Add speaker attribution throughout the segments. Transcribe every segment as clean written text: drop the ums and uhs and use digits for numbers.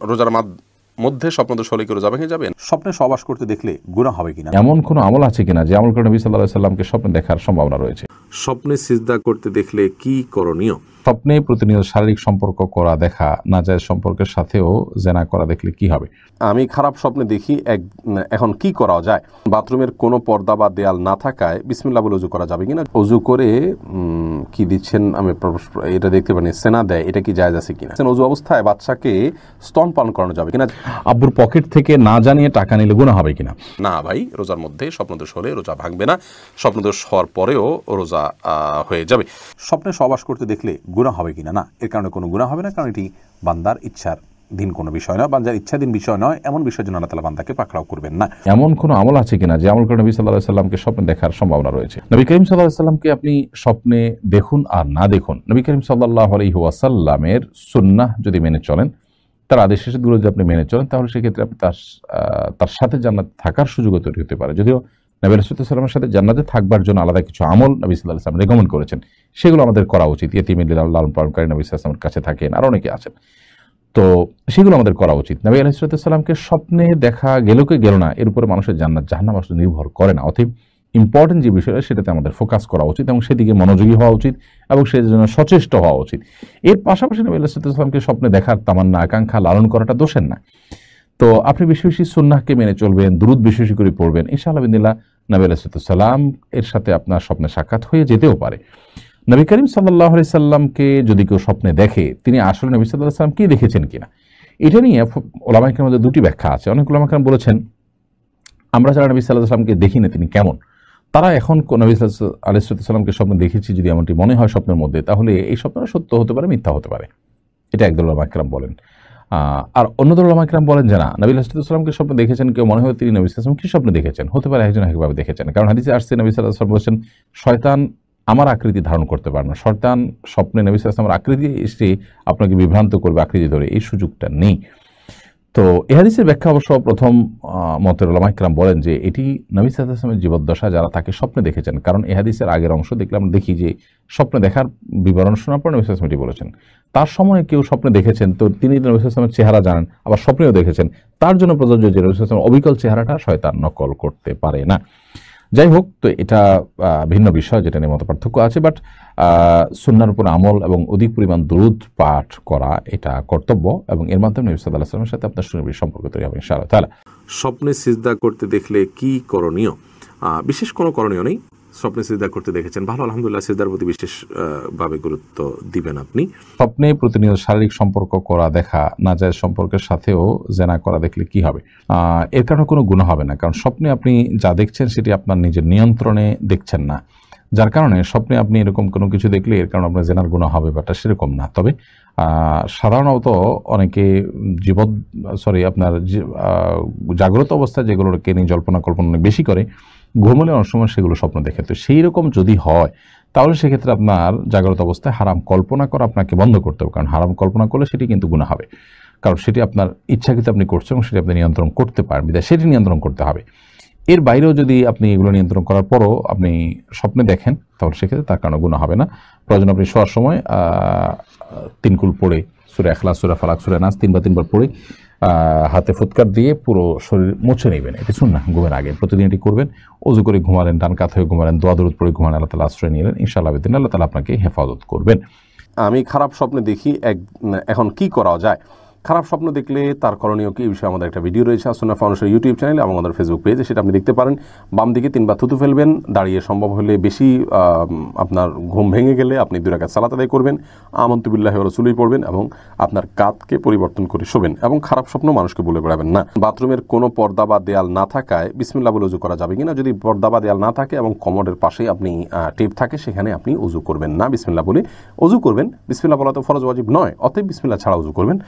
Speaker 1: রোজার মধ্যে স্বপ্নদোষ হলে কি রোজা ভেঙে যাবে?
Speaker 2: স্বপ্নে সহবাস করতে দেখলে গুনাহ হবে কিনা?
Speaker 3: এমন কোনো আমল আছে কিনা যে আমল করে নবী সাল্লাল্লাহু আলাইহি সাল্লামকে স্বপ্নে দেখার সম্ভাবনা রয়েছে?
Speaker 1: স্বপ্নে সিজদা করতে দেখলে কি করণীয়?
Speaker 3: স্বপ্নে প্রতিনিয়ত শারীরিক সম্পর্ক করা দেখা, নাজায়েজ সম্পর্কের সাথেও জেনা করা দেখলে কি হবে?
Speaker 1: আমি খারাপ স্বপ্নে দেখি এখন কি করা যায়? বাথরুমের কোনো পর্দা বা দেয়াল না থাকায় বিসমিল্লাহ বলে অজু করা যাবে কিনা? অজু করে কি দিচ্ছেন আমি এটা দেখতে পারি, সেনা দেয়, এটা কি জায়েজ আছে কিনা? অজু অবস্থায় বাচ্চাকে স্তন পান করানো যাবে কিনা?
Speaker 3: আব্বুর পকেট থেকে না জানিয়ে টাকা নিলে গুনাহ হবে কিনা?
Speaker 1: না ভাই, রোজার মধ্যে স্বপ্নদোষ হলে রোজা ভাঙবে না, স্বপ্নদোষ হওয়ার পরেও রোজা হয়ে যাবে।
Speaker 2: স্বপ্নে সহবাস করতে দেখলে গুনাহ হবে কিনা? না, এর কারণে কোনো গুনাহ হবে না, কারণ এটি বান্দার ইচ্ছার দিন কোনো বিষয় নয়, বান্দার ইচ্ছাধীন বিষয় নয়, এমন বিষয়ের জন্য আল্লাহ তাআলা বান্দাকে পাকড়াও করবেন না।
Speaker 3: এমন কোনো আমল আছে কিনা যে আমল করে নবী সাল্লাল্লাহু আলাইহি সাল্লামকে স্বপ্নে দেখার সম্ভাবনা রয়েছে? নবী করিম সাল্লাল্লাহু আলাইহি সাল্লামকে আপনি স্বপ্নে দেখুন আর না দেখুন, নবী করিম সাল্লাল্লাহু আলাইহি ওয়াসাল্লামের সুন্নাহ যদি মেনে চলেন, তার আদেশ-নিষেধগুলো যদি আপনি মেনে চলেন, তাহলে সেক্ষেত্রে আপনি তার সাথে জান্নাতে থাকার সুযোগও তৈরি হতে পারে। যদিও নবী রাসূলুল্লাহ সাল্লাল্লাহু আলাইহি ওয়াসাল্লামের সাথে জান্নাতে থাকবার জন্য আলাদা কিছু আমল নবী সাল্লাল্লাহু আলাইহি ওয়াসাল্লাম রেকমেন্ড করেছেন, সেগুলো আমাদের করা উচিত। ইয়েতিমের লালন পালনকারী নবী সাল্লাল্লাহু আলাইহি ওয়াসাল্লামের কাছে থাকেন, আর অনেকে আছেন, তো সেগুলো আমাদের করা উচিত। নবী আলাইহিস সালামকে স্বপ্নে দেখা গেল কি গেল না, এর উপরে মানুষের জান্নাত জাহান্নাম আসলে নির্ভর করে না। অতএব ইম্পর্টেন্ট যে বিষয়টা, সেটাতে আমাদের ফোকাস করা উচিত এবং সেদিকে মনোযোগী হওয়া উচিত এবং সেই জন্য সচেষ্ট হওয়া উচিত। এর পাশাপাশি নবী আলাইহিস সালামকে স্বপ্নে দেখার তামান্না, আকাঙ্ক্ষা লালন করাটা দোষের না। তো আপনি বেশি বেশি সুন্নাহকে মেনে চলবেন, দুরূদ বেশি বেশি করে পড়বেন, ইনশাআল্লাহ বিদিনিল্লাহ নবী আলাইহিস সালাম এর সাথে আপনার স্বপ্নে সাক্ষাৎ হয়ে যেতেও পারে। নবী করিম সাল্লাল্লাহু আলাইহি সাল্লামকে যদি কেউ স্বপ্নে দেখে, তিনি আসলে নবী সাল্লাল্লাহু আলাইহি সাল্লাম কি দেখেছেন কিনা, এটা নিয়ে উলামায়ে কেরামের মধ্যে দুটি ব্যাখ্যা আছে। অনেক উলামায়ে কেরাম বলেছেন, আমরা যারা নবী সাল্লাল্লাহু আলাইহি সাল্লামকে দেখি না তিনি কেমন, তারা এখন নবী সাল্লাল্লাহু আলাইহি সাল্লামকে স্বপ্নে দেখেছি যদি এমনটি মনে হয় স্বপ্নের মধ্যে, তাহলে এই স্বপ্নটা সত্য হতে পারে, মিথ্যা হতে পারে। এটা একদল উলামায়ে কেরাম বলেন। আর অন্য দল উলামায়ে কেরাম বলেন যে না, নবী সাল্লাল্লাহু আলাইহি সাল্লামকে স্বপ্নে দেখেছেন কেউ, মনে হয় তিনি নবী সাল্লাল্লাহু আলাইহি সাল্লাম কি স্বপ্নে দেখেছেন, হতে পারে একজন একভাবে দেখেছেন। কারণ হাদিসে আসছে নবী সাল্লাল্লাহু আলাইহি সাল্লাম বলেছেন, শয়তান আমার আকৃতি ধারণ করতে পারে না। শয়তান স্বপ্নে নবী সাল্লাল্লাহু আলাইহি সাল্লামের আকৃতি এসে আপনাকে বিভ্রান্ত করবে, আকৃতি ধরে, এই সুযোগটা নেই। তো এই হাদিসের ব্যাখ্যা অবশ্য প্রথম মতের উলামায়ে কেরাম বলেন যে এটি নবী সাল্লাল্লাহু আলাইহি ওয়াসাল্লামের জীবদ্দশা যারা তাকে স্বপ্নে দেখেছেন। কারণ এই হাদিসের আগের অংশ দেখলে আমরা দেখি যে স্বপ্নে দেখার বিবরণ শোনার পর নবী সাল্লাল্লাহু আলাইহি ওয়াসাল্লাম এটি বলেছেন। তার সময় কেউ স্বপ্নে দেখেছেন, তো তিনি নবী সাল্লাল্লাহু আলাইহি ওয়াসাল্লামের চেহারা জানেন, আবার স্বপ্নেও দেখেছেন, তার জন্য প্রযোজ্য যে নবী সাল্লাল্লাহু আলাইহি ওয়াসাল্লামের অবিকল চেহারাটা শয়তান নকল করতে পারে না। যাই হোক, তো এটা ভিন্ন বিষয়, যেটা নিয়ে মতপার্থক্য আছে। বাট সুন্নাহর উপর আমল এবং অধিক পরিমাণ দুরূদ পাঠ করা এটা কর্তব্য, এবং এর মাধ্যমে নবী সাল্লাল্লাহু আলাইহি ওয়াসাল্লামের সাথে আপনার সুনিবিড় সম্পর্ক তৈরি হবে ইনশাআল্লাহ তাআলা।
Speaker 1: স্বপ্নে সিজদা করতে দেখলে কি করণীয়? বিশেষ কোনো করণীয় নেই। স্বপ্নে সিজদা করতে দেখেছেন, ভালো, আলহামদুলিল্লাহ, সিজদার প্রতি বিশেষভাবে গুরুত্ব দিবেন আপনি।
Speaker 3: স্বপ্নে প্রতিনিয়ত শারীরিক সম্পর্ক করা দেখা, নাজায়েজ সম্পর্কের সাথেও জেনা করা দেখলে কি হবে? এর কারণে কোনো গুনাহ হবে না, কারণ স্বপ্নে আপনি যা দেখছেন সেটি আপনার নিজের নিয়ন্ত্রণে দেখছেন না, যার কারণে স্বপ্নে আপনি এরকম কোনো কিছু দেখলে এর কারণে আপনার জেনার গুনাহ হবে, বাটা সেরকম না। তবে সাধারণত অনেকে আপনার জাগ্রত অবস্থায় যেগুলোকে নিয়ে জল্পনা কল্পনা অনেক বেশি করে, ঘুমলে অনেক সময় সেগুলো স্বপ্ন দেখে। তো সেই রকম যদি হয়, তাহলে সেক্ষেত্রে আপনার জাগ্রত অবস্থায় হারাম কল্পনা করা আপনাকে বন্ধ করতে হবে, কারণ হারাম কল্পনা করলে সেটি কিন্তু গুনাহ হবে, কারণ সেটি আপনার ইচ্ছাকৃত আপনি করছেন এবং সেটি আপনি নিয়ন্ত্রণ করতে পারেন, বিধায় সেটি নিয়ন্ত্রণ করতে হবে। এর বাইরেও যদি আপনি এগুলো নিয়ন্ত্রণ করার পরও আপনি স্বপ্নে দেখেন, তাহলে সেক্ষেত্রে তার কারণে গুনাহ হবে না। প্রয়োজন আপনি শোয়ার সময় 3 কুল পড়ে, সূরা ইখলাস, সূরা ফালাক, সূরা নাস 3বার পড়ে হাতে ফুৎকার দিয়ে পুরো শরীর মুছে নেবেন। এটি সুন্নাহ, ঘুমের আগে প্রতিদিন এটি করবেন। ওযু করে ঘুমালেন, ডান কাত হয়ে ঘুমালেন, দোয়া দরুদ পড়ে ঘুমালেন, আল্লাহ তাআলা আশ্রয় নিলেন, ইনশাআল্লাহ বিদিন আল্লাহ তাআলা আপনাকে হেফাজত করবেন।
Speaker 1: আমি খারাপ স্বপ্নে দেখি এখন কি করা যায়? খারাপ স্বপ্ন দেখলে তার করণীয় কি, এই বিষয়ে আমাদের একটা ভিডিও রয়েছে সুন্নাহ ফাউন্ডেশন ইউটিউব চ্যানেলে এবং আমাদের ফেসবুক পেজে, সেটা আপনি দেখতে পারেন। বাম দিকে 3বার থুতু ফেলবেন, দাঁড়িয়ে সম্ভব হলে বেশি আপনার ঘুম ভেঙে গেলে আপনি 2 রাকাত সালাত আদায় করবেন, আমানতু বিল্লাহি ওয়া রাসূলিহি পড়বেন এবং আপনার কাতকে পরিবর্তন করে শোবেন, এবং খারাপ স্বপ্ন মানুষকে বলে বেড়াবেন না। বাথরুমের কোনো পর্দা বা দেয়াল না থাকায় বিসমিল্লাহ বলে অজু করা যাবে কিনা? যদি পর্দা বা দেয়াল না থাকে এবং কমোডের পাশেই আপনি টেপ থাকে, সেখানে আপনি অজু করবেন না, বিসমিল্লাহ বলে অজু করবেন। বিসমিল্লাহ বলা তো ফরজ ওয়াজিব নয়, অতএব বিসমিল্লাহ ছাড়া অজু করবেন।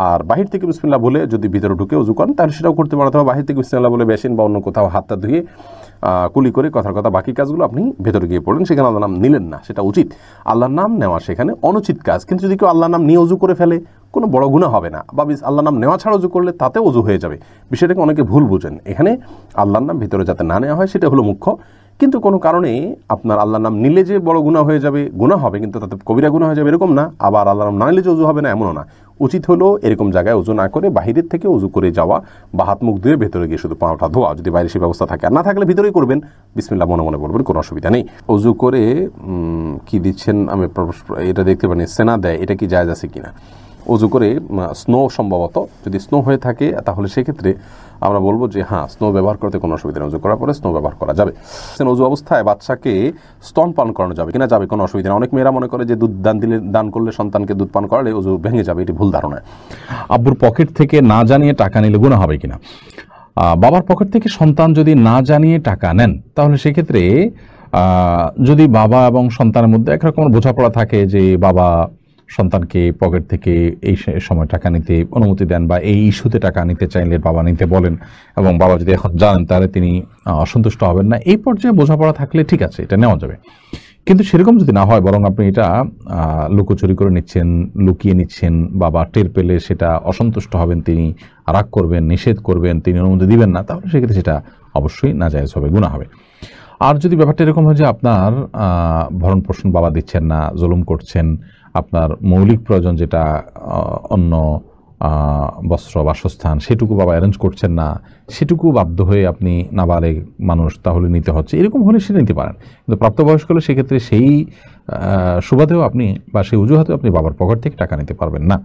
Speaker 1: আর বাহির থেকে বিসমিল্লাহ বলে যদি ভিতরে ঢুকে অজু করেন, তাহলে সেটাও করতে পারেন, অথবা বাহির থেকে বিসমিল্লাহ বলে বেসিন বা অন্য কোথাও হাতটা ধুয়ে কুলি করে কথার কথা বাকি কাজগুলো আপনি ভেতরে গিয়ে পড়লেন, সেখানে আল্লাহর নাম নিলেন না, সেটা উচিত। আল্লাহর নাম নেওয়া সেখানে অনুচিত কাজ। কিন্তু যদি কেউ আল্লাহর নাম নিয়ে অজু করে ফেলে, কোনো বড় গুনাহ হবে না, বা আল্লাহর নাম নেওয়া ছাড়া অজু করলে তাতে অজু হয়ে যাবে। বিষয়টাকে অনেকে ভুল বুঝেন। এখানে আল্লাহর নাম ভিতরে যাতে না নেওয়া হয় সেটা হলো মুখ্য। কিন্তু কোনো কারণে আপনার আল্লাহর নাম নিলে যে বড় গুনাহ হয়ে যাবে, গুনাহ হবে কিন্তু তাতে কবিরা গুনাহ হয়ে যাবে এরকম না, আবার আল্লাহর নাম না নিলে যে অজু হবে না এমনও না। উচিত হলো এরকম জায়গায় অজু না করে বাহিরের থেকে অজু করে যাওয়া, বা হাত মুখ ধুয়ে ভেতরে গিয়ে শুধু পাওয়াটা ধোয়া, যদি বাইরে সেই ব্যবস্থা থাকে। আর না থাকলে ভিতরেই করবেন, বিসমিল্লাহ মনে মনে বলবেন, কোনো অসুবিধা নেই। অজু করে কি দিচ্ছেন আমি এটা দেখতে পারি, সেনা দেয়, এটা কি জায়েজ আছে কিনা? অজু করে স্নো, সম্ভবত যদি স্নো হয়ে থাকে তাহলে সেক্ষেত্রে আমরা বলবো যে হ্যাঁ, স্নো ব্যবহার করতে কোনো অসুবিধা নেই, অজু করার পরে স্নো ব্যবহার করা যাবে। অজু অবস্থায় বাচ্চাকে স্তন পান করানো যাবে কিনা? যাবে, কোনো অসুবিধা নেই। অনেক মেয়েরা মনে করে যে দুধ দান করলে, সন্তানকে দুধ পান করালে অজু ভেঙে যাবে, এটি ভুল ধারণা।
Speaker 3: আব্বুর পকেট থেকে না জানিয়ে টাকা নিলে গুনাহ হবে কিনা? বাবার পকেট থেকে সন্তান যদি না জানিয়ে টাকা নেন তাহলে সেক্ষেত্রে যদি বাবা এবং সন্তানের মধ্যে একরকম বোঝাপড়া থাকে যে বাবা সন্তানকে পকেট থেকে এই সময় টাকা নিতে অনুমতি দেন, বা এই ইস্যুতে টাকা নিতে চাইলে বাবা নিতে বলেন, এবং বাবা যদি এখন জানেন তাহলে তিনি অসন্তুষ্ট হবেন না, এই পর্যায়ে বোঝাপড়া থাকলে ঠিক আছে, এটা নেওয়া যাবে। কিন্তু সেরকম যদি না হয়, বরং আপনি এটা লুকোচুরি করে নিচ্ছেন, লুকিয়ে নিচ্ছেন, বাবা টের পেলে সেটা অসন্তুষ্ট হবেন, তিনি রাগ করবেন, নিষেধ করবেন, তিনি অনুমতি দিবেন না, তাহলে সেক্ষেত্রে সেটা অবশ্যই নাজায়েজ হবে, গুনাহ হবে। আর যদি ব্যাপারটা এরকম হয় যে আপনার ভরণ পোষণ বাবা দিচ্ছেন না, জুলুম করছেন, আপনার মৌলিক প্রয়োজন যেটা অন্য বস্ত্র, বাসস্থান, সেটুকু বাবা অ্যারেঞ্জ করছেন না, সেটুকু বাধ্য হয়ে আপনি নাবালেগ মানুষ তাহলে নিতে হচ্ছে, এরকম হলে সেটা নিতে পারেন। কিন্তু প্রাপ্তবয়স্ক হলে সেক্ষেত্রে সেই সুবাদেও আপনি বা সেই অজুহাতেও আপনি বাবার পকেট থেকে টাকা নিতে পারবেন না।